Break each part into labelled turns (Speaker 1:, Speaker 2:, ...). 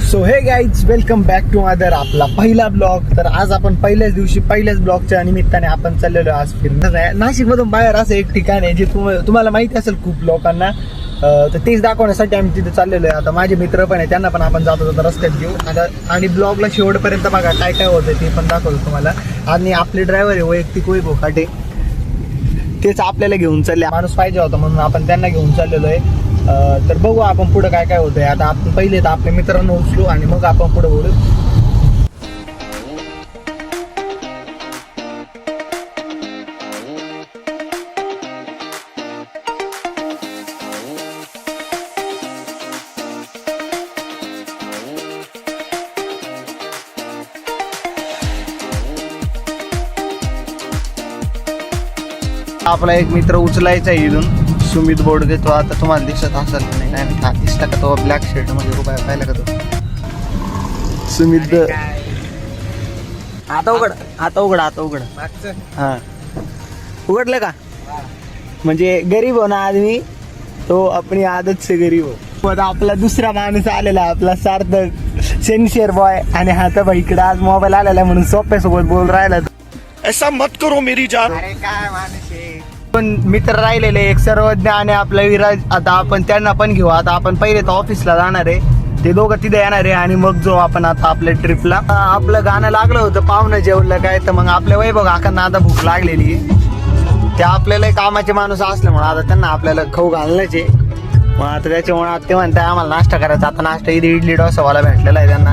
Speaker 1: So hey guys, welcome back to other आपला पहिला blog. तर आज आपण पहिल्याच दिवशी पहिल्याच ब्लॉगच्या निमित्ताने आपण चाललेलो आज फिरणार. नाशिक मधून बाहेर असं एक ठिकाण आहे जे तुम्हाला माहिती असेल खूप लोकांना. तर तेच दाखवण्यासाठी आम्ही तिथे चाललेलो आहे. आता माझे मित्र पण आहे, त्यांना पण आपण जात होतो रस्त्यात घेऊ आणि ब्लॉगला शेवटपर्यंत बघा काय काय होतं ते पण दाखवतो तुम्हाला. आणि आपले ड्रायव्हर आहे वैयक्तिक वैभव काटे, तेच आपल्याला घेऊन चालले. माणूस पाहिजे होता म्हणून आपण त्यांना घेऊन चाललेलो आहे. तर बघू आपण पुढे काय काय होतंय. आता आपण पहिले तर आपल्या मित्रांना उचलू आणि मग आपण पुढे बोलू. आपला एक मित्र उचलायचा आहे इथून, सुमित बोर्डगे. तो आता तुम्हाला दिसत असेल नाही, काय दिसला का तो ब्लॅक शर्ट मध्ये उभा पाहिला का तो सुमित. आता उघड हा उघडलं का? म्हणजे गरीब हो ना आदमी, तो अपनी आदत से गरीब हो. आता आपला दुसरा माणूस आलेला, आपला सार्थक सेन्शियर बॉय. आणि हा तर इकडे आज मोबाईल आलेला म्हणून सोप्यासोबत बोल राहिला.
Speaker 2: ऐसा मत करो मेरी जान.
Speaker 1: अरे काय माणूस आहे. पण मित्र राहिलेले एक सर्वज्ञ आणि आपला विराज. आता आपण त्यांना पण घेऊ. आता आपण पहिले तर ऑफिसला जाणार आहे, ते दोघं तिथे येणार आहे आणि मग जो आपण आता आपल्या ट्रिपला. आपलं गाणं लागलं होतं पाहुणं जेवलं काय, तर मग आपल्या वैभव काकांना आता भूक लागलेली. ते आपल्याला कामाचे माणूस असल्यामुळे आता त्यांना आपल्याला खाऊ घालण्याच आहे. मग आता त्याच्यामुळे आता ते म्हणताय आम्हाला नाश्ता करायचा. आता नाश्ता इडली डोसावाला भेटलेला आहे त्यांना,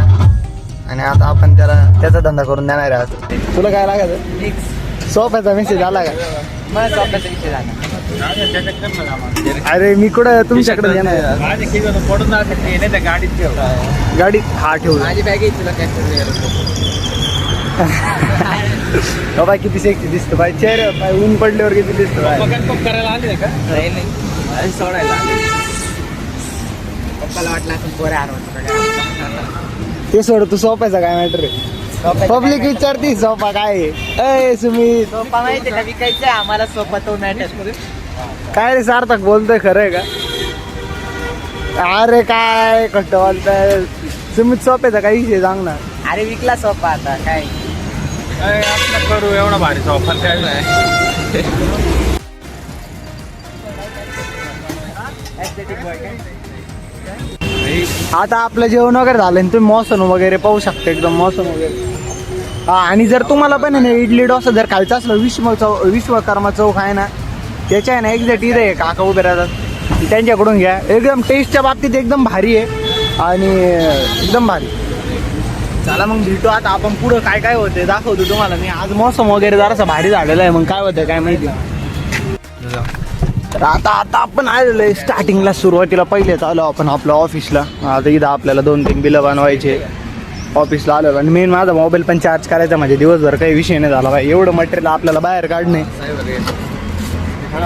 Speaker 1: आणि आता आपण त्याचा धंदा करून देणार आहे. आता तुला काय लागायचं? सोफ्याचा मेसेज आला का? अरे मी कुठं तुमच्याकडे येणार. गाडी हा ठेवू. बाबा किती सेक्सी दिसतो बाई, चेहरा ऊन पडल्यावर किती दिसतो.
Speaker 3: करायला आले का? सोडायला पप्पाला वाटलं
Speaker 1: ते सोड, तू सोप्याचा काय मॅटर आहे? पब्लिक विचारती सोपा काय आहे? सुमित
Speaker 3: सोपा माहिती का विकायचं आम्हाला सोपा तो मॅटर.
Speaker 1: काय रे सार्थक बोलतोय, खरं आहे का? अरे काय कष्ट बोलताय. सुमित सोप्याचा काही विषय सांगणार.
Speaker 3: अरे विकला सोपा आता काय
Speaker 2: करू एवढा भारी सोफा
Speaker 1: आता आपलं जेवण वगैरे झालं आणि तुम्ही मौसम वगैरे पाहू शकता, एकदम मौसम वगैरे. हा, आणि जर तुम्हाला पण आहे ना इडली डोसा जर खायचं असलं, विश्वकर्मा चौक आहे ना, त्याच्या आहे ना एक्झॅक्ट इथे आहे काका उभे राहतात, त्यांच्याकडून घ्या. एकदम टेस्टच्या बाबतीत एकदम भारी आहे आणि एकदम भारी. चला मग भेटू. आता आपण पुढं काय काय होते दाखवतो तुम्हाला मी. आज मौसम वगैरे जरासा भारी झालेला आहे, मग काय होतं काय माहिती. तर आता आपण आलेलो आहे स्टार्टिंगला, सुरुवातीला पहिले आलो आपण आपल्या ऑफिसला. आता इथं आपल्याला 2-3 बिलं बनवायचे. ऑफिसला आलो आणि मेन माझा मोबाईल पण चार्ज करायचा, म्हणजे दिवसभर काही विषय नाही झाला पाहिजे. एवढं मटेरियल आपल्याला बाहेर काढणे,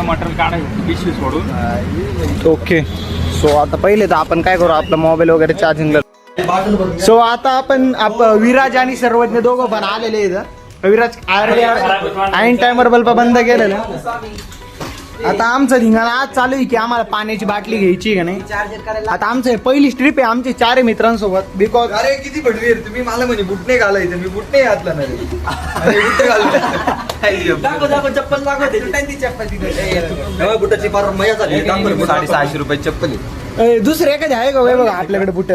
Speaker 2: मटेरियल काढायचं पिशवी सोडून.
Speaker 1: ओके. सो आता पहिले तर आपण काय करू, आपला मोबाईल वगैरे चार्जिंगला. सो आता आपण विराज आणि सर्वज्ञ दोघं पण आलेले इथं. विराज ऐन टायमर बल्ब बंद केलेलं. आता आमचं धिंगाणा आज चालू आहे की आम्हाला पाण्याची बाटली घ्यायची का नाही. आता आमचं पहिली ट्रिप आहे आमची 4 मित्रांसोबत. बिकॉज
Speaker 4: अरे किती भडवी तुम्ही मला म्हणे बुटणे घालायचं, मी बुटणे घातला नाही. बुटाची फार मजा झाली. 650 रुपये चप्पल आहे.
Speaker 1: दुसरे एखादी आहे का बघा आपल्याकडे बुट?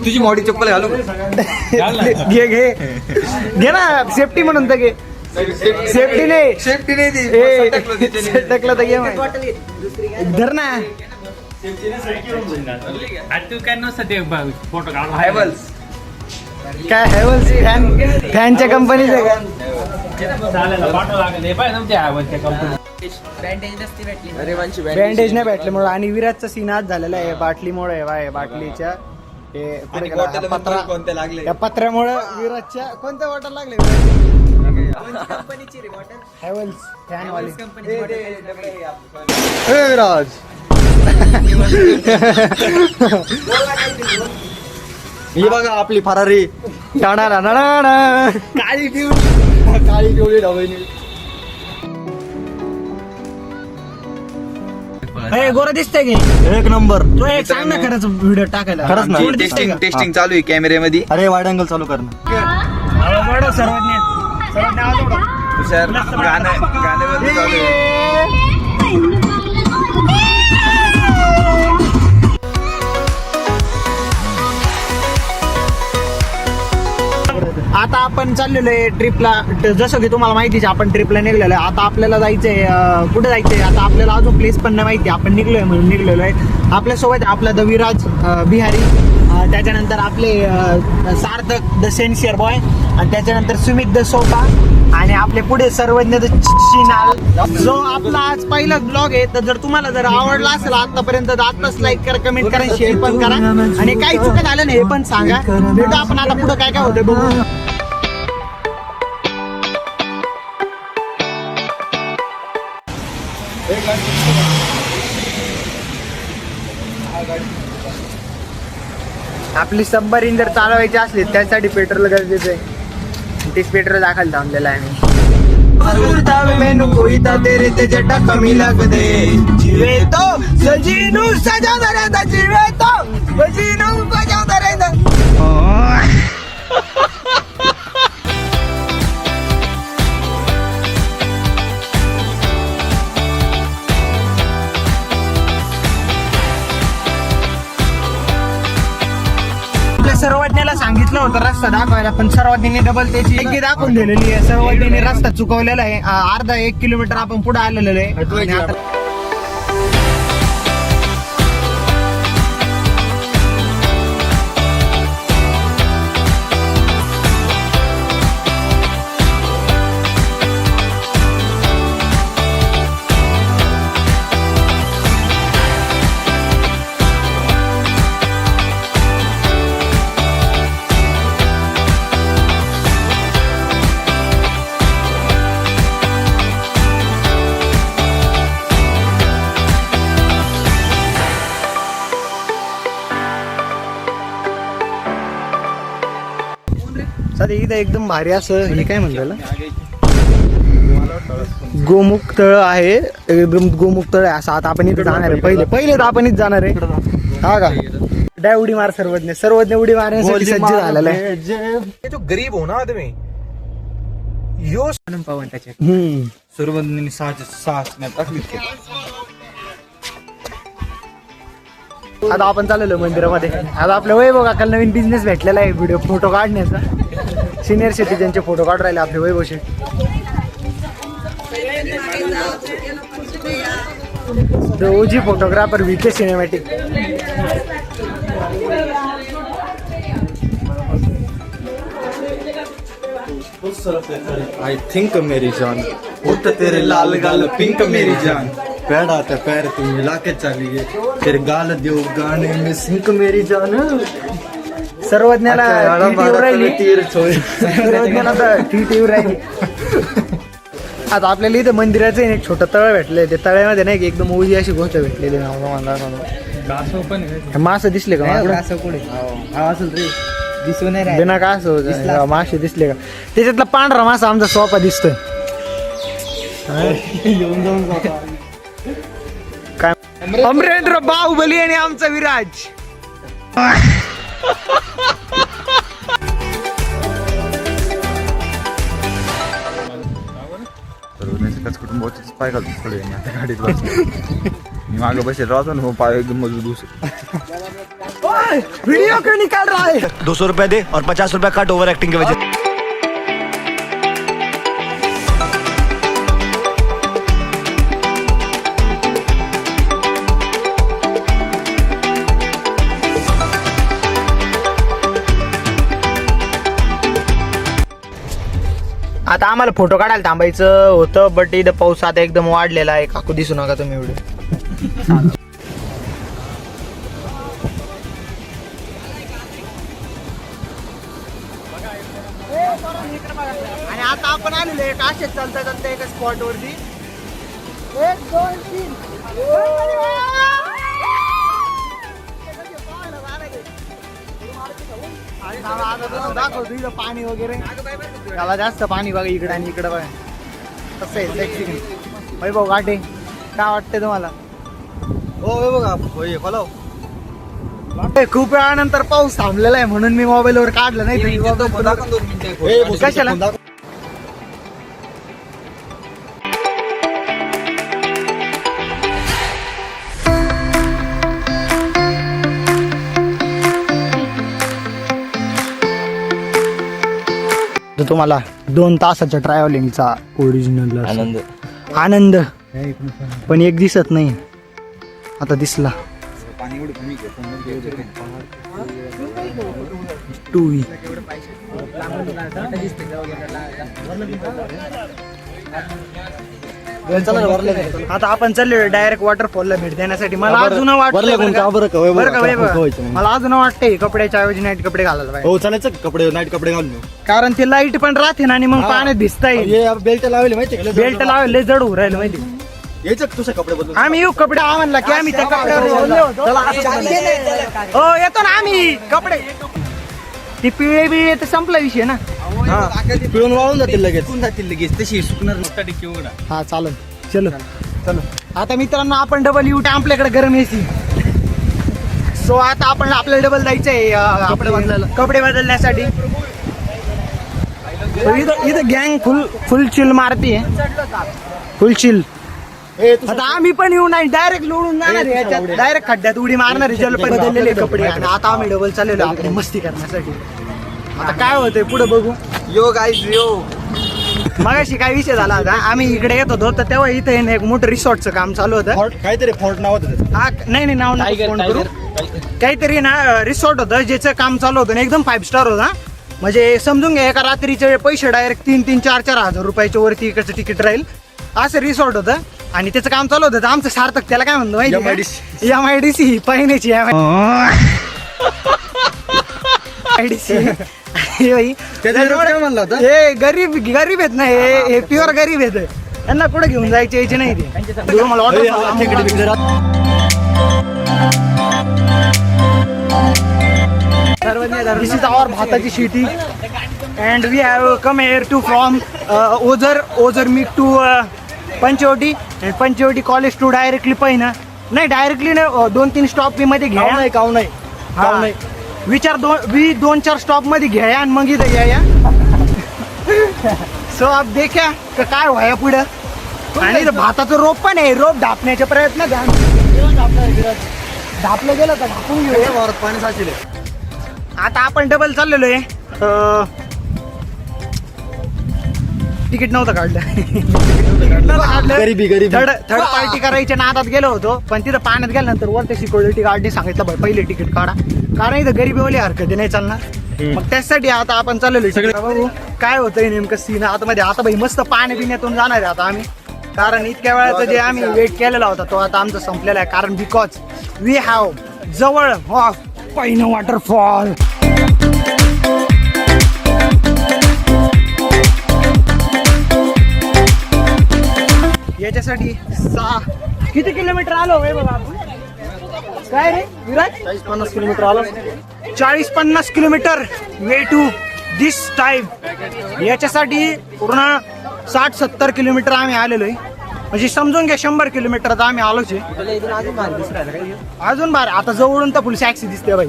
Speaker 4: तुझी मॉडी चप्पल घालू
Speaker 1: घे ना, सेफ्टी म्हणून तर घे. सेफ्टी नाही टकलं तर घे. धर ना.
Speaker 2: तू काय नसतं फोटो काढ.
Speaker 1: काय हॅवल्स फॅनच्या कंपनीचं का? बँडेज नाही भेटल्यामुळे आणि विराजचा सीन आज झालेला आहे बाटलीमुळे. बाटलीच्या
Speaker 4: कोणते लागले
Speaker 1: या पत्र्यामुळे विराजच्या कोणत्या बॉटल लागले? हॅवल्स फॅन वाली. विराज
Speaker 4: ही बघा आपली फरारी
Speaker 1: काळी पिवळी ढवळी. ए, गोरं दिसतंय की
Speaker 4: एक नंबर
Speaker 1: तो एक सांग ना खरंच व्हिडिओ टाकायला
Speaker 4: खरंच ना.
Speaker 1: गोड दिसतंय का?
Speaker 5: टेस्टिंग चालू आहे कॅमेऱ्यामध्ये.
Speaker 4: अरे वाईड अँगल चालू कर ना.
Speaker 1: आवड सर्वज्ञ आवाज ओढव.
Speaker 5: तुषार गाण्यामध्ये चालू आहे.
Speaker 1: आता आपण चाललेलो आहे ट्रिपला. जसं की तुम्हाला माहिती आहे आपण ट्रिपला निघलेलो आहे. आता आपल्याला जायचंय कुठे जायचंय आता आपल्याला अजून प्लेस पण नाही माहिती. आपण निघलोय म्हणून निघलेलो आहे. आपल्यासोबत आपला द विराज बिहारी, त्याच्यानंतर आपले सार्थक द सेन्सियर बॉय, आणि त्याच्यानंतर सुमित द सोपा, आणि आपले पुढे सर्वज्ञ द चिनाल. जो आपला आज पहिला ब्लॉग आहे. तर जर तुम्हाला जर आवडला असेल आतापर्यंत तर आताच लाईक करा, कमेंट करा, शेअर पण करा, आणि काही चुका झालं नाही हे पण सांगा. भेटू आपण आता पुढे काय काय होते बघू. आपली सबमरीन जर चालवायची असली त्यासाठी पेट्रोल गरजेचं आहे. तेच पेट्रोल दाखल थांबलेलं आहे सर्वज्ञाला सांगितलं होतं रस्ता दाखवायला, पण सर्वज्ञाने डबल त्याची एक दाखवून दिलेली आहे. सर्वज्ञाने रस्ता चुकवलेला आहे. अर्धा 1 किलोमीटर आपण पुढे आलेलो आहे. आणि आता सध्या इथं एकदम भारी असं हे काय म्हणलं गोमुख तळ आहे. एकदम गोमुख तळ आहे असं. आता आपण इथे जाणार आहे. पहिले तर आपण इथे जाणार आहे. हा का डाय उडी मार सर्वज्ञ उडी मारण्यासाठी सज्ज झालेला आहे.
Speaker 4: तो गरीब हो ना आदमी यो
Speaker 3: पवन त्याच्या
Speaker 4: सर्वांनी साहस टाकली.
Speaker 1: आता आपण चाललेलो मंदिरामध्ये. आता आपल्या वैभव काकाला नवीन बिझनेस भेटलेला आहे व्हिडिओ फोटो काढण्याचा. सिनियर सिटीजनचे फोटो काढून राहिले आपले वैभवचे. OG photographer VK cinematic.
Speaker 4: I think मेरी जान उठ तेरे लाल गाल पिंक मेरी जान पैड़ा ते पैर तू मिला के चलिए तेरे गाल देव गाने में सिंक मेरी जान.
Speaker 1: सर्वज्ञाला TT येऊ राहिली. सर्वज्ञाला तर TT येऊ राहिली. आता आपल्याला इथं मंदिराचं एक छोटं तळ भेटलंय. ते तळ्यामध्ये नाही की एकदम ओजी अशी गोष्ट भेटलेली. मासे दिसले का
Speaker 3: असं पुढे असेल रे दिसून नाही
Speaker 1: बिना का असं मासे दिसले का? त्याच्यातला पांढरा मासा आमचा सोपा दिसतोय. काय अमरेंद्र बाहुबली आणि आमचा विराज.
Speaker 5: कुटुंब पाय घालतो थोडे गाडीत बसलो. मी मागे बसेल राहतो ना पाय एकदम मजबूत.
Speaker 1: वीडियो क्यों निकाल रहा है?
Speaker 4: 200 रुपए दे और 50 रुपए कट ओवर एक्टिंग के वजह.
Speaker 1: आता आम्हाला फोटो काढायला थांबायचं होतं, बट इथं पाऊस आता एकदम वाढलेला आहे. काकू दिसू नका तुम्ही व्हिडिओ. आणि आता आपण आलेलो आहे असेच चालता एका स्पॉट वरती. 1 2 3 दाखवतो इथं पाणी वगैरे. त्याला जास्त पाणी बघा इकडे आणि इकडे बघा कसं आहे. वैभव घाटे काय वाटतंय तुम्हाला?
Speaker 4: हो बघा होय बोलाव
Speaker 1: खूप वेळानंतर पाऊस थांबलेला आहे म्हणून मी मोबाईलवर काढलं नाही कशाला तर तुम्हाला 2 तासाच्या ट्रॅव्हलिंगचा ओरिजिनल आनंद पण एक दिसत नाही आता दिसला
Speaker 5: पाणी एवढं कमी
Speaker 1: टू आता आपण चाललो डायरेक्ट वॉटरफॉलला भेट देण्यासाठी मला अजून वाटतंय मला अजून वाटतंय कपड्याच्या ऐवजी नाईट कपडे घालायला पाहिजे
Speaker 4: हो चालायचं कपडे नाईट कपडे घालून
Speaker 1: कारण ते लाईट पण राहते ना आणि मग पाण्यात भिजता येईल
Speaker 4: बेल्ट लावले माहिती
Speaker 1: बेल्ट लावले जड होऊ राहिलं माहिती
Speaker 4: यायचं तुझे कपडे बदलून
Speaker 1: आम्ही येऊ कपडे म्हणला की आम्ही त्या कपड्यावर बोलले होतो हो येतो ना आम्ही कपडे ती पिळे बिळे तर संपला विषय ना
Speaker 4: पिळून वाळून जातील
Speaker 3: लगेच तशी सुकणार
Speaker 2: टिक्की उघडा.
Speaker 1: हा चालेल चलो चलो आता मित्रांनो आपण डबल येऊ आपल्याकडे गरम एसी सो आता आपण आपल्याला डबल जायचंय कपडे बदलण्यासाठी इथं गँग फुल चिल मारती फुल चिल आता आम्ही पण येऊ नाही डायरेक्ट लोळून जाणार आहे याच्यात डायरेक्ट खड्ड्यात उडी मारणार आहे जल पण बदललेले कपडे आणि आता आम्ही डबल चाललेलो आपण मस्ती करण्यासाठी आता काय होतंय पुढे बघू
Speaker 3: यो गाईज यो
Speaker 1: मगाशी काय विषय झाला होता आम्ही इकडे येत होतो तर तेव्हा इथे एक मोठं रिसॉर्टचं काम चालू होतं
Speaker 4: काहीतरी फॉल्ट नाव होतं
Speaker 1: हा नाही नाव नाही फोन करू काहीतरी ना रिसॉर्ट होतं ज्याचं काम चालू होतं ना एकदम 5 स्टार होता म्हणजे समजून घ्या एका रात्रीचे पैसे डायरेक्ट 3-4 हजार रुपयाच्या वरती इकडचं तिकीट राहील असं रिसॉर्ट होतं आणि त्याचं काम चालू होतं आमचं सार्थक त्याला काय म्हणतो माहिती MIDC पहिण्याची हे गरीब आहेत ना हे प्युअर गरीब आहेत त्यांना कुठे घेऊन जायचे यायचे नाही ते मला This is our Bhatati city and we have come here to from Ozar meet to Panchvati and Panchvati college to directly पहिना नाही डायरेक्टली ना 2-3 स्टॉप मध्ये घ्या
Speaker 4: काव नाही
Speaker 1: विचार 2-4 स्टॉप मध्ये घ्या आणि मग इथं या सो आप देखा काय व्हाया पुढं आणि इथं भाताचं रोप पण आहे रोप ढापण्याचे प्रयत्न ढापलं गेलं तर ढापून घेऊ
Speaker 4: पाणी साचले
Speaker 1: आता आपण डबल चाललेलो आहे तिकीट नव्हतं काढलं
Speaker 4: गरीबी
Speaker 1: थर्ड पार्टी करायच्या नादात गेलो होतो पण तिथं पाण्यात गेल्यानंतर वरती सिक्युरिटी गार्डने सांगितलं भाई पहिले तिकीट काढा कारण इथं गरीबीवाली हरकती नाही चालणार मग त्यासाठी आता आपण चाललेलो सगळे बघू काय होतंय नेमकं सीन आतमध्ये आता भाई मस्त पाणी पिण्यातून जाणार आहे आता आम्ही कारण इतक्या वेळाचं जे आम्ही वेट केलेला होता तो आता आमचा संपलेला आहे कारण बिकॉज वी हॅव जवळ पहिलं वॉटरफॉल याच्यासाठी किती किलोमीटर आलो होय बाबा आपण काय रे विराज
Speaker 4: 40-50 किलोमीटर आलो
Speaker 1: 40-50 kilometre way to this time याच्यासाठी पूर्ण 60-70 किलोमीटर आम्ही आलेलो आहे म्हणजे समजून घ्या 100 किलोमीटर तर आम्ही आलोच आहे अजून बार आता जवळून तर फुल टॅक्सी दिसते बाई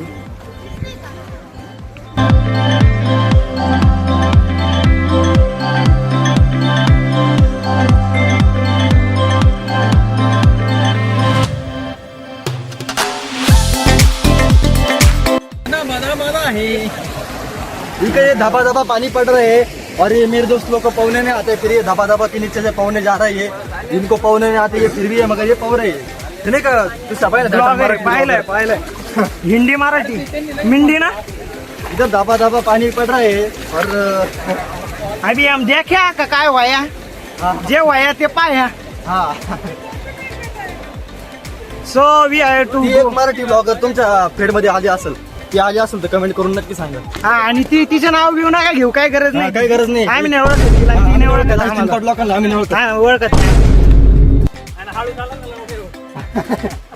Speaker 4: ठीक है धपा धपा पानी पड़ रहे है और ये मेरे दोस्त लोग को पौने नहीं आते फिर ये धपा धपा के नीचे से पौने जा रहा है ये इनको पौने नहीं आते ये फिर भी है मगर ये पौ रहे है नहीं का तू
Speaker 1: पाहिलंय हिंदी मराठी मिंडी ना
Speaker 4: इधर धपा धपा पानी पड़ रहा है और
Speaker 1: अभी हम देखा का काय व्हाया जे व्हाया ते पाया
Speaker 4: हाँ
Speaker 1: सो वी आर टू
Speaker 4: ती एक मराठी ब्लॉगर तुमच्या फीड मध्ये आली असेल ती आली असेल तर कमेंट करून नक्की सांगा
Speaker 1: हा आणि तिचं नाव घेऊ नका घेऊ काय गरज नाही
Speaker 4: काही गरज नाही
Speaker 1: आम्ही नाही ओळखत तिला ती नाही ओळखत आम्हाला.
Speaker 4: लोकांना आम्ही नाही ओळखत.
Speaker 1: हा ओळखत नाही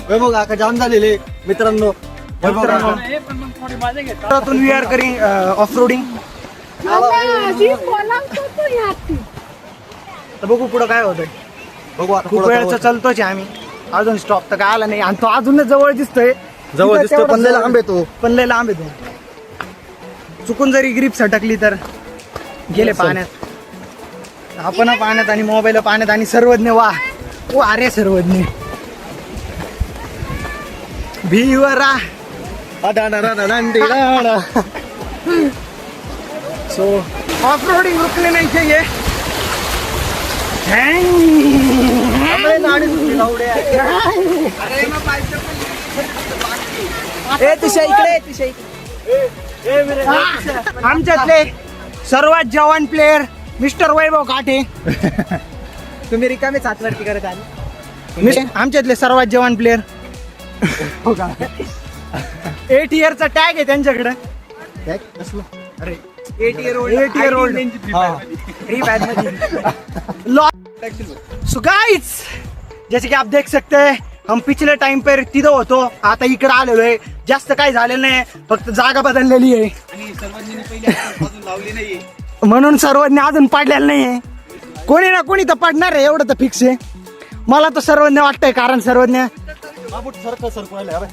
Speaker 4: वैभव काका जाम झालेले मित्रांनो वैभव काका.
Speaker 1: त्यातून we are caring off roading तर बघू पुढं काय होतंय
Speaker 4: बघू आता
Speaker 1: खूप
Speaker 4: पुढं काय
Speaker 1: वेळचं
Speaker 4: होतं.
Speaker 1: चालतोच आहे आम्ही अजून स्टॉप तर काय आला नाही आणि तो अजूनच जवळ दिसतोय
Speaker 4: जवळ दिसतोय, पण लय लांब आहे तो.
Speaker 1: पण लय लांब आहे तो. चुकून जरी ग्रीप सटकली तर गेले पाण्यात. आपण पाण्यात आणि मोबाईल पाण्यात आणि सर्वज्ञ वा अरे सर्वज्ञ भीवरा सो ऑफ रोडिंग रुकने नहीं चाहिए. आमच्यातले सर्वात जवान प्लेयर मिस्टर वैभव काठे.
Speaker 3: तुम्ही रिकामे सातवरती करत आले.
Speaker 1: आमच्यातले सर्वात जवान प्लेयर 8 इयरचा टॅग आहे त्यांच्याकडे.
Speaker 3: 8 year old.
Speaker 1: 8 year old.
Speaker 3: Free fire मध्ये.
Speaker 1: सो गाइस जैसे कि आप देख सकते हैं हम पिछले टाइम पर तिथं होतो आता इकडे आलेलो आहे. जास्त काही झालेलं नाही फक्त जागा बदललेली आहे
Speaker 3: आणि सर्वांनी पहिले अजून लावली नाहीये.
Speaker 1: म्हणून सर्वांनी अजून पडलेलं नाहीये. कोणी ना कोणी तर पडणार आहे एवढं तर फिक्स आहे. मला तर सर्वज्ञ वाटतंय कारण सर्वज्ञ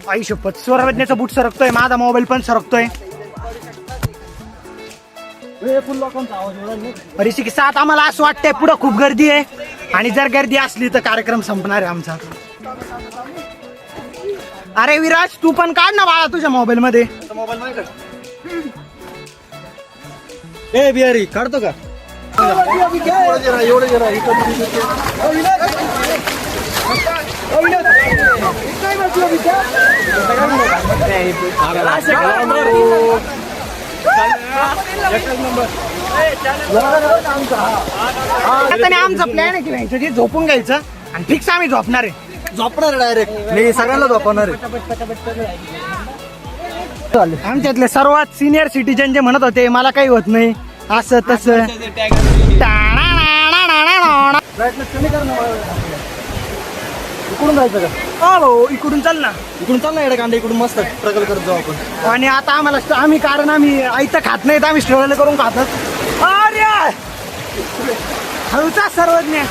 Speaker 1: आई शपथ सर्वज्ञाचा बूट सरकतोय माझा मोबाईल पण सरकतोय. परिस्थिती की साथ आम्हाला असं वाटतंय पुढे खूप गर्दी आहे आणि जर गर्दी असली तर कार्यक्रम संपणार आहे आमचा. अरे विराज तू पण काढ ना बाळा तुझ्या मोबाईल मध्ये.
Speaker 4: ए बिहारी काढतो का?
Speaker 1: आता आमचा प्लॅन आहे की नाही झोपून घ्यायचं आणि फिक्स आम्ही झोपणार आहे.
Speaker 4: झोपणार डायरेक्ट मी सगळ्यांना झोपवणार आहे.
Speaker 1: आमच्यातले सर्वात सिनियर सिटीजन जे म्हणत होते मला काही होत नाही असं तसं.
Speaker 4: इकडून जायचं का?
Speaker 1: हो इकडून चाल ना.
Speaker 4: इकडून चाल ना एवढ्या कांदा इकडून मस्त ट्रगल करत जाऊ आपण.
Speaker 1: आणि आता आम्हाला कारण आम्ही आयतं खात नाहीत आम्ही स्ट्रगल करून खातात. अरे हळूचा सर्वज्ञ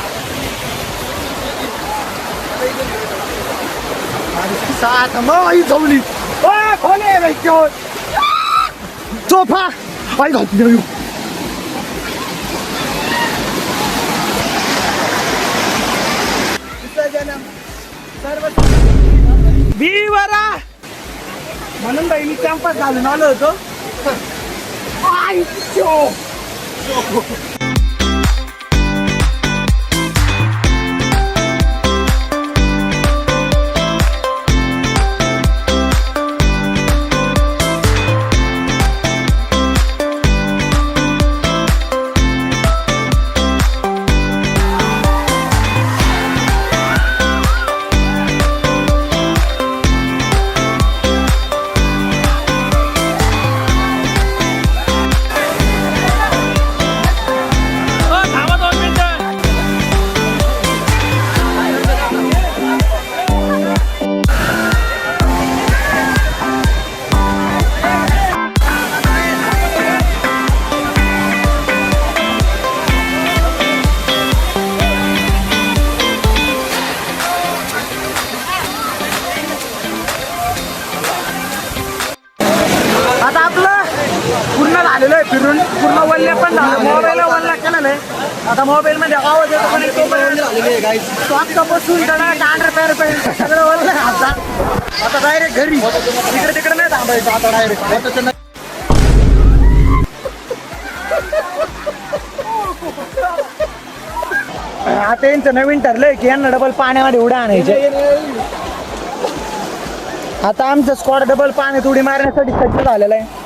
Speaker 1: साथ झवली सोफा पाय घालतो. भीवरा म्हणून बाई मी कॅम्पस घालून आलो होतो. झालेलं आहे फिरून पूर्ण वल्ले पण झालं. मोबाईल वल्ला केलेलं आहे. आता मोबाईल मध्ये आवाज येतो पण एक बसून सगळं वल्ल आता डायरेक्ट घरी इकडे तिकडे नाही थांबायचं आता डायरेक्ट. आता यांचं नवीन ठरलंय की यांना डबल पाण्यामध्ये उड्या आणायचे. आता आमचं स्क्वॉड डबल पाण्यात उडी मारण्यासाठी सज्ज झालेलं आहे.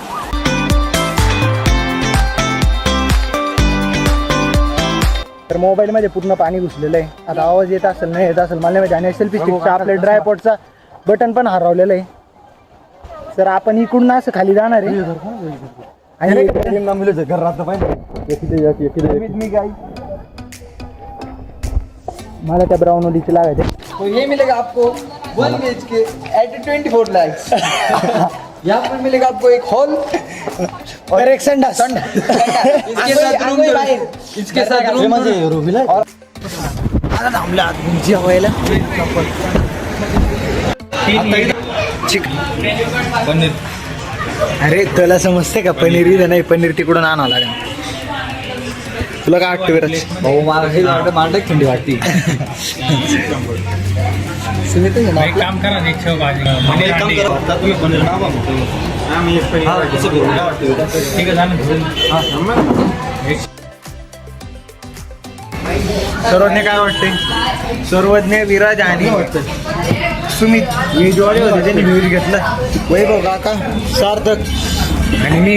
Speaker 1: तर मोबाईल मध्ये पूर्ण पाणी घुसलेलं आहे. आता आवाज येत असेल नाही येत असेल मला माहिती. आणि सेल्फी स्टिकचं आपल्या ड्रायपॉडचा बटन पण हरवलेलं आहे. तर आपण इकडून असं खाली जाणार आहे आणि मला त्या ब्राउन ओलीची लागायचे.
Speaker 3: तो ये मिलेगा आपको 1 BHK at 24 lakhs. यहाँ पर मिलेगा आपको एक हॉल
Speaker 1: और एक संडास.
Speaker 3: इसके साथ रूम इसके साथ रूम
Speaker 1: आता थांबला जेवायला.
Speaker 5: पनीर
Speaker 1: अरे तुला समजते का पनीर इथं नाही, पनीर तिकडून आणावं लागेल. तुला काय वाटतं विराज?
Speaker 3: भाऊ मला हे वाटतं मांडक थंडी वाटते. सुमित
Speaker 2: एक काम करा ना, ठेव भाजी पनीर अंडी.
Speaker 5: तुम्ही पनीर नावा आम्ही एक पनीर
Speaker 2: ठीक आहे झालं.
Speaker 1: सर्वज्ञ काय वाटते? सर्वज्ञ, विराज आणि सुमित मी जोडी होते त्यांनी व्ह्यूज घेतला. वैभव काका, सार्थक आणि मी.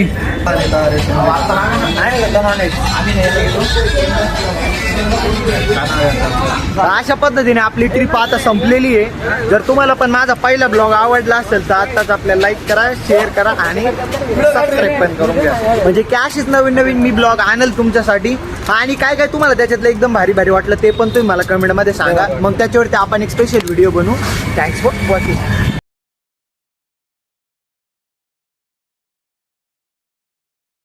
Speaker 1: अशा पद्धतीने आपली ट्रिप आता संपलेली आहे. जर तुम्हाला पण माझा पहिला ब्लॉग आवडला असेल तर आताच आपल्याला लाईक करा, शेअर करा आणि सबस्क्राईब पण करून घ्या, म्हणजे की अशीच नवीन नवीन मी ब्लॉग आणेल तुमच्यासाठी. आणि काय काय तुम्हाला त्याच्यातलं एकदम भारी भारी वाटलं ते पण तुम्ही मला कमेंटमध्ये सांगा, मग त्याच्यावरती आपण एक स्पेशल व्हिडिओ बनवू. Thanks for watching.